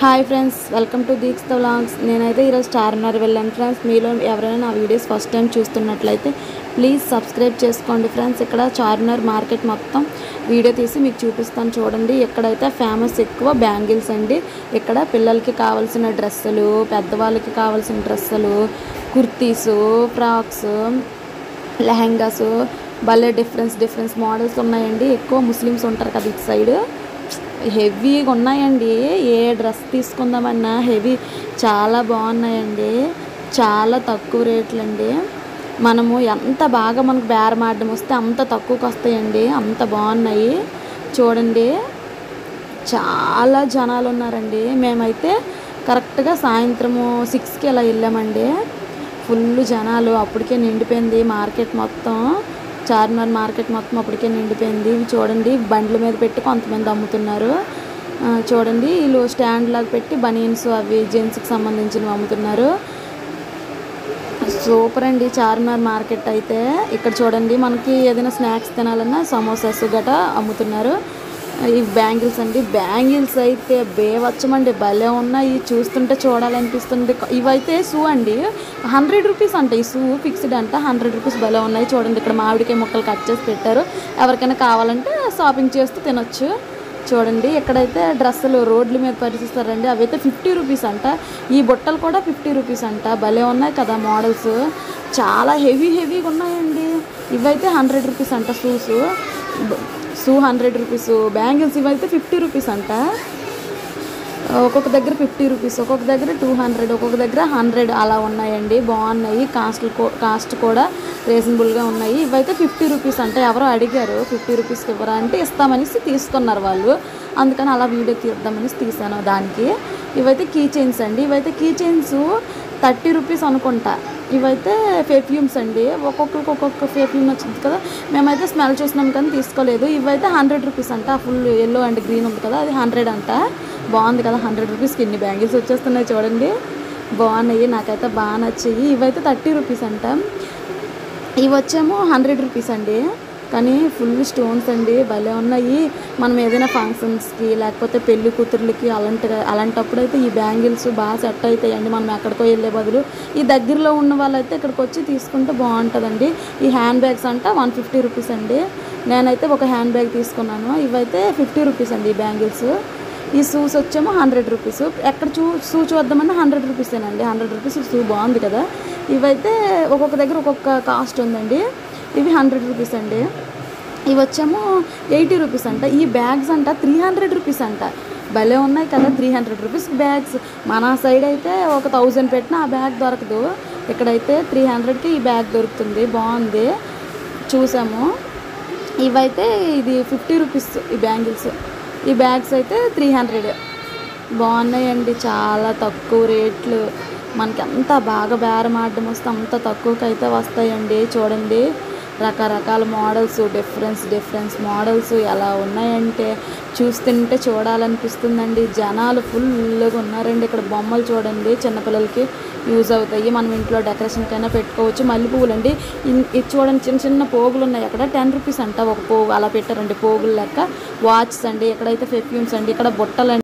Hi friends, welcome to Deeks the vlogs. నేనైతే ఈరోజు చార్మినార్ వెళ్ళాను ఫ్రెండ్స్. మీలో ఎవరైనా నా వీడియోస్ ఫస్ట్ టైం చూస్తున్నట్లయితే ప్లీజ్ సబ్స్క్రైబ్ చేసుకోండి ఫ్రెండ్స్. ఇక్కడ చార్మినార్ మార్కెట్ మొత్తం వీడియో తీసి మీకు చూపిస్తాను చూడండి. ఇక్కడైతే ఫేమస్ ఎక్కువ బ్యాంగిల్స్ అండి. ఇక్కడ పిల్లలకి కావాల్సిన డ్రెస్సులు, పెద్దవాళ్ళకి కావాల్సిన డ్రెస్సులు, కుర్తీసు, ఫ్రాక్స్, లెహెంగాసు భలే డిఫరెన్స్ మోడల్స్ ఉన్నాయండి. ఎక్కువ ముస్లిమ్స్ ఉంటారు కదా ఇటు సైడ్. హెవీగా ఉన్నాయండి. ఏ డ్రెస్ తీసుకుందామన్నా హెవీ చాలా బాగున్నాయండి. చాలా తక్కువ రేట్లు అండి. మనము ఎంత బాగా మనకు బేరం ఆడడం వస్తే అంత తక్కువకి వస్తాయండి. అంత బాగున్నాయి చూడండి. చాలా జనాలు ఉన్నారండి. మేమైతే కరెక్ట్గా సాయంత్రము 6కి ఇలా వెళ్ళామండి. ఫుల్ జనాలు. అప్పటికే నిండిపోయింది మార్కెట్ మొత్తం. చార్మినార్ మార్కెట్ మొత్తం అప్పటికే నిండిపోయింది. ఇవి చూడండి, బండ్ల మీద పెట్టి కొంతమంది అమ్ముతున్నారు. చూడండి, వీళ్ళు స్టాండ్ లాగా పెట్టి బనీన్స్ అవి జెంట్స్కి సంబంధించినవి అమ్ముతున్నారు. సూపర్ అండి చార్మినార్ మార్కెట్ అయితే. ఇక్కడ చూడండి, మనకి ఏదైనా స్నాక్స్ తినాలన్నా సమోసాస్ గట అమ్ముతున్నారు. ఈ బ్యాంగిల్స్ అండి. బ్యాంగిల్స్ అయితే బేవచ్చమండి, భలే ఉన్నాయి. చూస్తుంటే చూడాలనిపిస్తుంది. ఇవైతే షూ అండి, 100 రూపీస్ అంట. ఈ షూ ఫిక్స్డ్ అంట, 100 రూపీస్. భలే ఉన్నాయి చూడండి. ఇక్కడ మామిడికాయ ముక్కలు కట్ చేసి పెట్టారు. ఎవరికైనా కావాలంటే షాపింగ్ చేస్తూ తినొచ్చు. చూడండి, ఇక్కడైతే డ్రెస్సులు రోడ్ల మీద పరిచిస్తారండి. అవైతే 50 రూపీస్ అంట. ఈ బుట్టలు కూడా 50 రూపీస్ అంట. భలే ఉన్నాయి కదా మోడల్స్. చాలా హెవీగా ఉన్నాయండి. ఇవైతే 100 రూపీస్ అంట. Shoe 100 rupees. బ్యాంగిల్స్ ఇవైతే 50 రూపీస్ అంట. ఒక్కొక్క దగ్గర 50 రూపీస్, ఒక్కొక్క దగ్గర 200, ఒక్కొక్క దగ్గర 100 అలా ఉన్నాయండి. బాగున్నాయి. కాస్ట్ కూడా రీజనబుల్గా ఉన్నాయి. ఇవైతే 50 రూపీస్ అంట. ఎవరో అడిగారు 50 రూపీస్కి ఇవ్వరా అంటే ఇస్తామనేసి తీసుకున్నారు వాళ్ళు. అందుకని అలా వీడియో తీద్దామనేసి తీసాను దానికి. ఇవైతే కీ చైన్స్ అండి. ఇవైతే కీ చైన్స్ 30 రూపీస్ అనుకుంటా. ఇవైతే పెర్ఫ్యూమ్స్ అండి. ఒక్కొక్కరికి ఒక్కొక్క పెర్ఫ్యూమ్ వచ్చింది కదా. మేమైతే స్మెల్ చూసినాం కానీ తీసుకోలేదు. ఇవైతే 100 రూపీస్ అంట. ఫుల్ ఎల్లో అండ్ గ్రీన్ ఉంది కదా, అది 100 అంట. బాగుంది కదా. 100 రూపీస్కి ఇన్ని బ్యాంగిల్స్ వచ్చేస్తున్నాయి చూడండి. బాగున్నాయి, నాకైతే బాగా నచ్చాయి. ఇవైతే 30 రూపీస్ అంట. ఇవి వచ్చేమో 100 రూపీస్ అండి. కానీ ఫుల్ స్టోన్స్ అండి, భలే ఉన్నాయి. మనం ఏదైనా ఫంక్షన్స్కి లేకపోతే పెళ్లి కూతుర్లకి అలాంటప్పుడు అయితే ఈ బ్యాంగిల్స్ బాగా సెట్ అవుతాయండి. మనం ఎక్కడికో వెళ్ళే బదులు ఈ దగ్గరలో ఉన్న వాళ్ళైతే ఇక్కడికి వచ్చి తీసుకుంటే బాగుంటుందండి. ఈ హ్యాండ్ బ్యాగ్స్ అంట 150 రూపీస్ అండి. నేనైతే ఒక హ్యాండ్ బ్యాగ్ తీసుకున్నాను. ఇవైతే 50 రూపీస్ అండి ఈ బ్యాంగిల్స్. ఈ షూస్ వచ్చేమో 100 రూపీస్. ఎక్కడ షూ చూద్దామన్నా 100 రూపీసేనండి. 100 రూపీస్ షూ బాగుంది కదా. ఇవైతే ఒక్కొక్క దగ్గర ఒక్కొక్క కాస్ట్ ఉందండి. ఇవి 100 రూపీస్ అండి. ఇవి వచ్చేమో 80 రూపీస్ అంట. ఈ బ్యాగ్స్ అంట 300 రూపీస్ అంట. భలే ఉన్నాయి కదా 300 రూపీస్ బ్యాగ్స్. మన సైడ్ అయితే ఒక 1000 పెట్టినా ఆ బ్యాగ్ దొరకదు. ఇక్కడైతే 300కి ఈ బ్యాగ్ దొరుకుతుంది. బాగుంది, చూసాము. ఇవైతే ఇది 50 రూపీస్ ఈ బ్యాంగిల్స్. ఈ బ్యాగ్స్ అయితే 300. బాగున్నాయండి, చాలా తక్కువ రేట్లు. మనకి ఎంత బాగా బేరం ఆడడం వస్తే అంత తక్కువకి అయితే వస్తాయండి. చూడండి, రకరకాల మోడల్స్, డిఫరెన్స్ మోడల్స్ ఎలా ఉన్నాయంటే చూస్తుంటే చూడాలనిపిస్తుందండి. జనాలు ఫుల్గా ఉన్నారండి. ఇక్కడ బొమ్మలు చూడండి, చిన్నపిల్లలకి యూజ్ అవుతాయి. మనం ఇంట్లో డెకరేషన్కైనా పెట్టుకోవచ్చు. మల్లె పువ్వులు అండి. ఇది చూడండి, చిన్న పోగులు ఉన్నాయి. అక్కడ 10 రూపీస్ అంట ఒక పోగు. అలా పెట్టారండి పోగులు లెక్క. వాచ్స్ అండి. ఇక్కడైతే పెర్ఫ్యూమ్స్ అండి. ఇక్కడ బుట్టలు